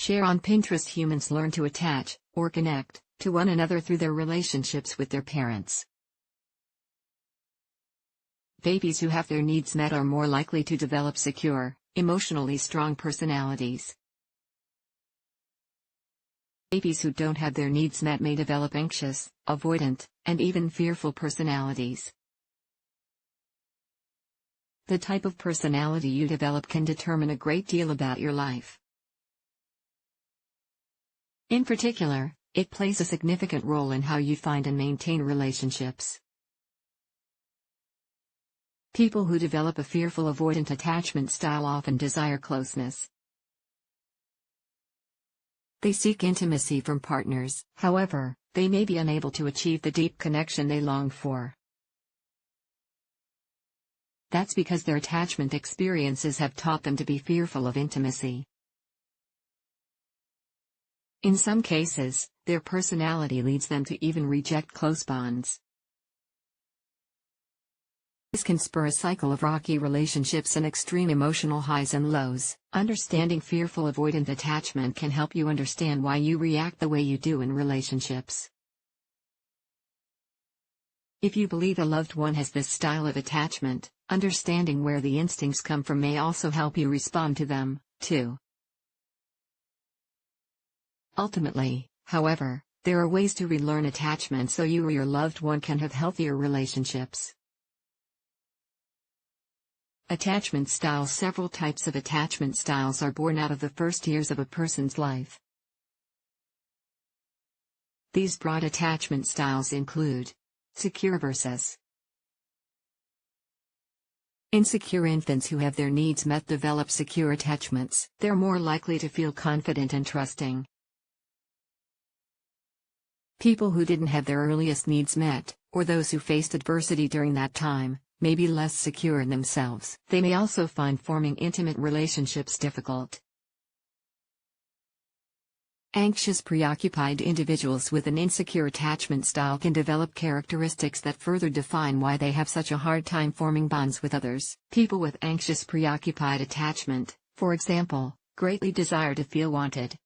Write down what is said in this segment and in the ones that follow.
Share on Pinterest. Humans learn to attach, or connect, to one another through their relationships with their parents. Babies who have their needs met are more likely to develop secure, emotionally strong personalities. Babies who don't have their needs met may develop anxious, avoidant, and even fearful personalities. The type of personality you develop can determine a great deal about your life. In particular, it plays a significant role in how you find and maintain relationships. People who develop a fearful avoidant attachment style often desire closeness. They seek intimacy from partners, however, they may be unable to achieve the deep connection they long for. That's because their attachment experiences have taught them to be fearful of intimacy. In some cases, their personality leads them to even reject close bonds. This can spur a cycle of rocky relationships and extreme emotional highs and lows. Understanding fearful avoidant attachment can help you understand why you react the way you do in relationships. If you believe a loved one has this style of attachment, understanding where the instincts come from may also help you respond to them, too. Ultimately, however, there are ways to relearn attachment so you or your loved one can have healthier relationships. Attachment styles. Several types of attachment styles are born out of the first years of a person's life. These broad attachment styles include secure versus insecure. Infants who have their needs met develop secure attachments. They're more likely to feel confident and trusting. People who didn't have their earliest needs met, or those who faced adversity during that time, may be less secure in themselves. They may also find forming intimate relationships difficult. Anxious, preoccupied individuals with an insecure attachment style can develop characteristics that further define why they have such a hard time forming bonds with others. People with anxious, preoccupied attachment, for example, greatly desire to feel wanted.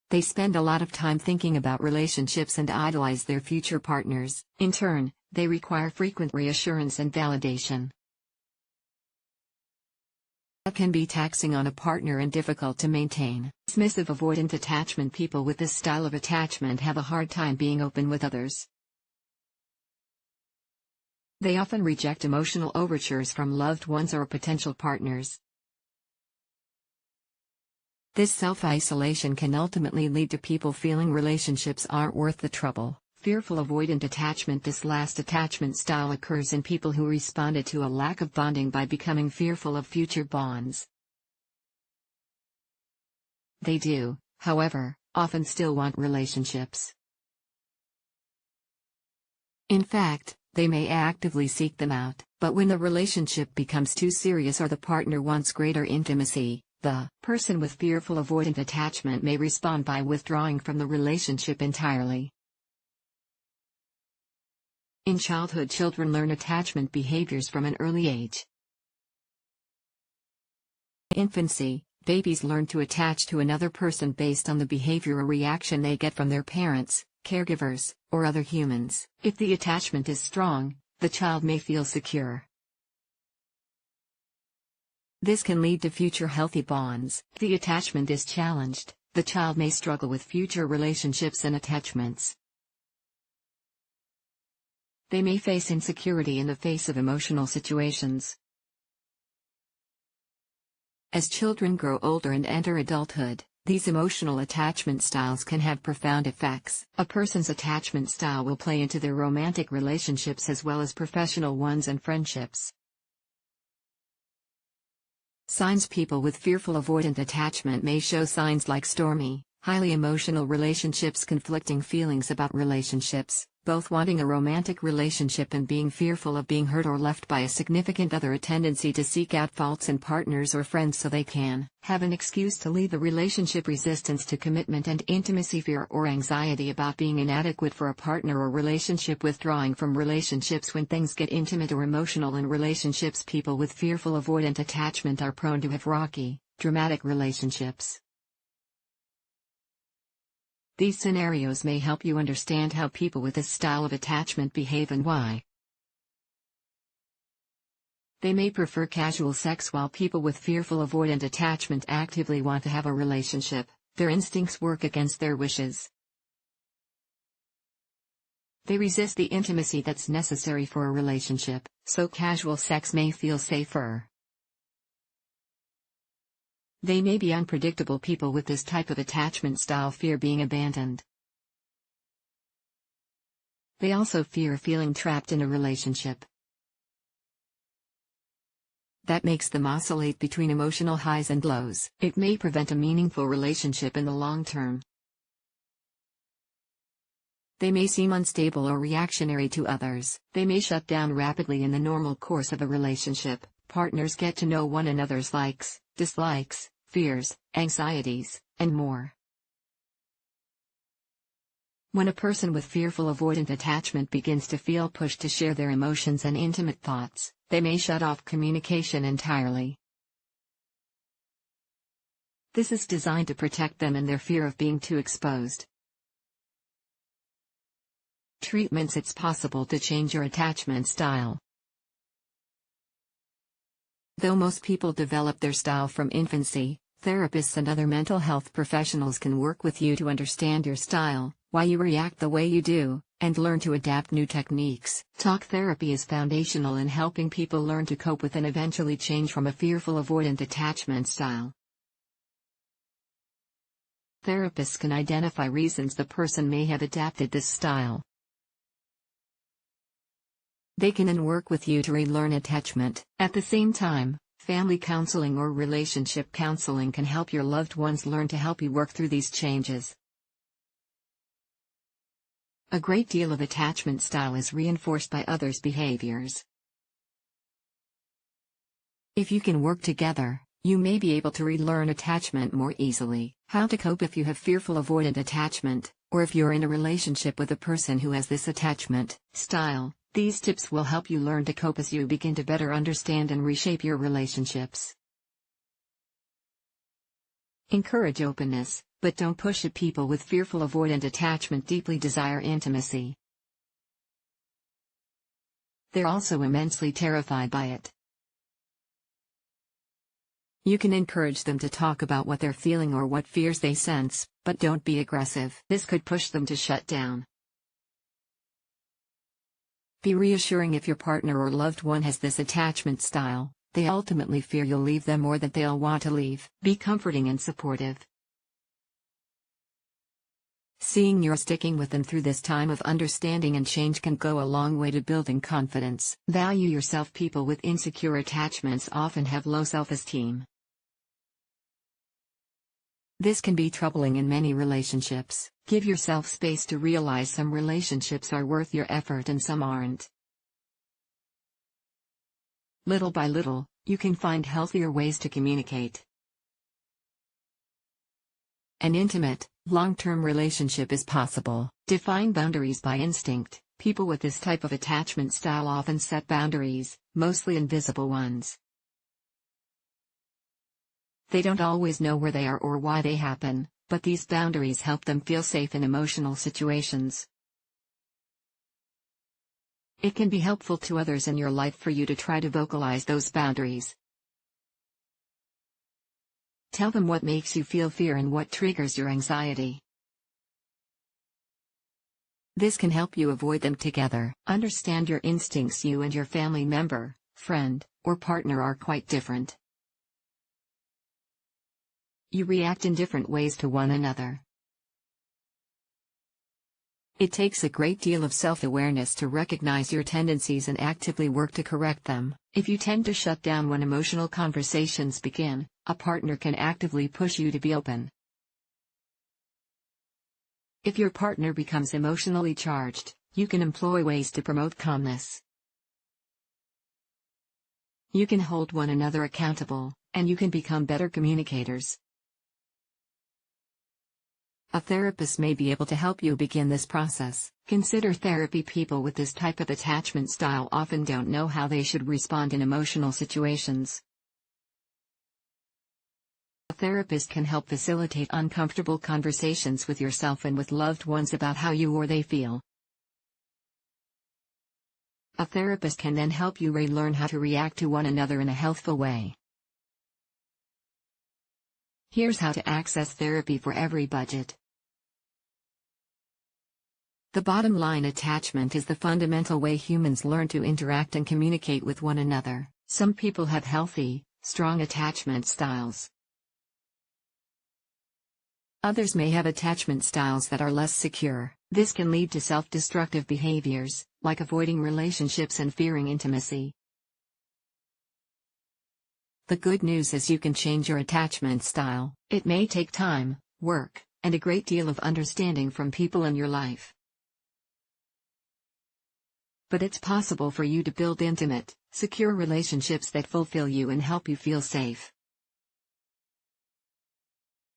They spend a lot of time thinking about relationships and idolize their future partners. In turn, they require frequent reassurance and validation. That can be taxing on a partner and difficult to maintain. Dismissive avoidant attachment. People with this style of attachment have a hard time being open with others. They often reject emotional overtures from loved ones or potential partners. This self-isolation can ultimately lead to people feeling relationships aren't worth the trouble. Fearful avoidant attachment. This last attachment style occurs in people who responded to a lack of bonding by becoming fearful of future bonds. They do, however, often still want relationships. In fact, they may actively seek them out, but when the relationship becomes too serious or the partner wants greater intimacy, the person with fearful avoidant attachment may respond by withdrawing from the relationship entirely. In childhood, children learn attachment behaviors from an early age. In infancy, babies learn to attach to another person based on the behavior or reaction they get from their parents, caregivers, or other humans. If the attachment is strong, the child may feel secure. This can lead to future healthy bonds. If the attachment is challenged, the child may struggle with future relationships and attachments. They may face insecurity in the face of emotional situations. As children grow older and enter adulthood, these emotional attachment styles can have profound effects. A person's attachment style will play into their romantic relationships as well as professional ones and friendships. Signs. People with fearful avoidant attachment may show signs like stormy, highly emotional relationships, conflicting feelings about relationships, both wanting a romantic relationship and being fearful of being hurt or left by a significant other, a tendency to seek out faults in partners or friends so they can have an excuse to leave the relationship, resistance to commitment and intimacy, fear or anxiety about being inadequate for a partner or relationship, withdrawing from relationships when things get intimate or emotional in relationships. People with fearful avoidant attachment are prone to have rocky, Dramatic relationships. These scenarios may help you understand how people with this style of attachment behave and why. They may prefer casual sex while people with fearful avoidant attachment actively want to have a relationship. Their instincts work against their wishes. They resist the intimacy that's necessary for a relationship, so casual sex may feel safer. They may be unpredictable. People with this type of attachment style fear being abandoned. They also fear feeling trapped in a relationship. That makes them oscillate between emotional highs and lows. It may prevent a meaningful relationship in the long term. They may seem unstable or reactionary to others. They may shut down rapidly in the normal course of a relationship. Partners get to know one another's likes, dislikes, fears, anxieties, and more. When a person with fearful avoidant attachment begins to feel pushed to share their emotions and intimate thoughts, they may shut off communication entirely. This is designed to protect them in their fear of being too exposed. Treatments. It's possible to change your attachment style. Though most people develop their style from infancy, therapists and other mental health professionals can work with you to understand your style, why you react the way you do, and learn to adapt new techniques. Talk therapy is foundational in helping people learn to cope with and eventually change from a fearful avoidant attachment style. Therapists can identify reasons the person may have adapted this style. They can then work with you to relearn attachment. At the same time, family counseling or relationship counseling can help your loved ones learn to help you work through these changes. A great deal of attachment style is reinforced by others' behaviors. If you can work together, you may be able to relearn attachment more easily. How to cope if you have fearful avoidant attachment, or if you're in a relationship with a person who has this attachment style. These tips will help you learn to cope as you begin to better understand and reshape your relationships. Encourage openness, but don't push it. People with fearful avoidant attachment deeply desire intimacy. They're also immensely terrified by it. You can encourage them to talk about what they're feeling or what fears they sense, but don't be aggressive. This could push them to shut down. Be reassuring. If your partner or loved one has this attachment style, they ultimately fear you'll leave them or that they'll want to leave. Be comforting and supportive. Seeing you're sticking with them through this time of understanding and change can go a long way to building confidence. Value yourself. People with insecure attachments often have low self-esteem. This can be troubling in many relationships. Give yourself space to realize some relationships are worth your effort and some aren't. Little by little, you can find healthier ways to communicate. An intimate, long-term relationship is possible. Define boundaries by instinct. People with this type of attachment style often set boundaries, mostly invisible ones. They don't always know where they are or why they happen, but these boundaries help them feel safe in emotional situations. It can be helpful to others in your life for you to try to vocalize those boundaries. Tell them what makes you feel fear and what triggers your anxiety. This can help you avoid them together. Understand your instincts. You and your family member, friend, or partner are quite different. You react in different ways to one another. It takes a great deal of self-awareness to recognize your tendencies and actively work to correct them. If you tend to shut down when emotional conversations begin, a partner can actively push you to be open. If your partner becomes emotionally charged, you can employ ways to promote calmness. You can hold one another accountable, and you can become better communicators. A therapist may be able to help you begin this process. Consider therapy. People with this type of attachment style often don't know how they should respond in emotional situations. therapist can help facilitate uncomfortable conversations with yourself and with loved ones about how you or they feel. A therapist can then help you relearn how to react to one another in a healthful way. Here's how to access therapy for every budget. The bottom line: attachment is the fundamental way humans learn to interact and communicate with one another. Some people have healthy, strong attachment styles. Others may have attachment styles that are less secure. This can lead to self-destructive behaviors, like avoiding relationships and fearing intimacy. The good news is you can change your attachment style. It may take time, work, and a great deal of understanding from people in your life. But it's possible for you to build intimate, secure relationships that fulfill you and help you feel safe.